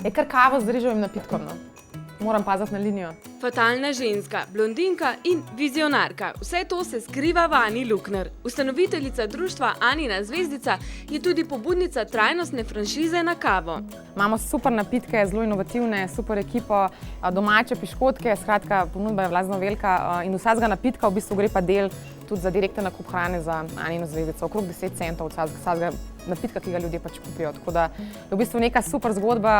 Je kar kavo z riževim napitkom, no. Moram paziti na linijo. Fatalna ženska, blondinka in vizionarka. Vse to se skriva v Ani Lukner. Ustanoviteljica društva Anina zvezdica je tudi pobudnica trajnostne franšize na kavo. Imamo super napitke, zelo inovativne, super ekipo, domače piškotke, skratka, ponudba je vlazno velika in vsakega napitka v bistvu gre pa del tudi za direkten nakup hrane za Anino zvezdico. Okrog 10 centov od vsakega napitka, ki ga ljudje pač kupijo. Tako da je v bistvu neka super zgodba,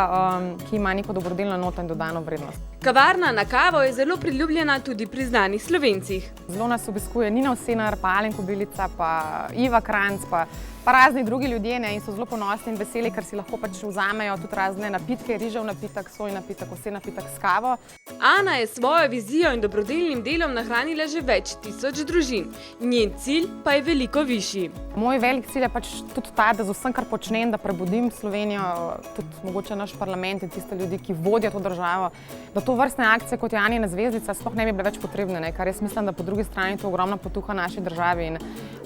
ki ima neko dobrodelno noto in dodano vrednost. Kavarna na kavo je zelo priljubljena tudi pri znanih Slovencih. Zelo nas obiskuje Nina Vsenar, pa Alen Kobilica, pa Iva Kranjc, pa razni drugi ljudje in so zelo ponosni in veseli, ker si lahko pač vzamejo tudi razne napitke, rižev napitek, soj napitek, vse napitek s kavo. Ana je svojo vizijo in dobrodelnim delom nahranila že več tisoč družin. Njen cilj pa je veliko višji. Moj velik cilj je pač tudi ta, da z vsem, kar počnem, da prebudim Slovenijo, tudi mogoče naš parlament in tiste ljudi, ki vodijo to državo, da to vrstne akcije, kot je Anina zvezdica, sploh ne bi bile več potrebne, kar jaz mislim, da po drugi strani to ogromna potuha naši državi in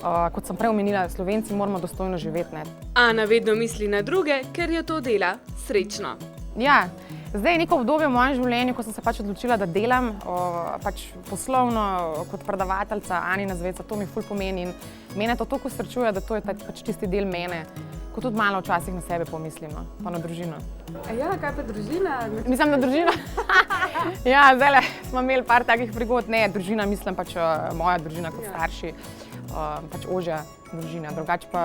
kot sem prej omenila, Slovenci moramo dostojno živeti. Ana vedno misli na druge, ker jo to dela srečno. Ja, zdaj je neko obdobje v mojem življenju, ko sem se pač odločila, da delam pač poslovno kot predavateljica Anina zvezdica, to mi ful pomeni in mene to toliko srečuje, da to je pač tisti del mene, ko tudi malo včasih na sebe pomislim, pa na družino. Ja, kaj pa družina? Mislim, na družino. Ja, zdajle smo imeli par takih prigod. Ne, družina, mislim pač moja družina kot starši, pač ožja družina. Drugače pa,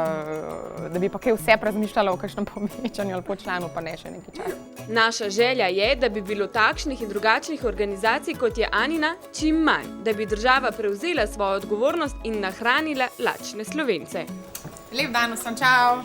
da bi pa kaj vse razmišljala o kakšnem povečanju ali počlanu, pa ne še nekaj časa. Naša želja je, da bi bilo takšnih in drugačnih organizacij, kot je Anina, čim manj, da bi država prevzela svojo odgovornost in nahranila lačne Slovence. Lep dan vsem, čau!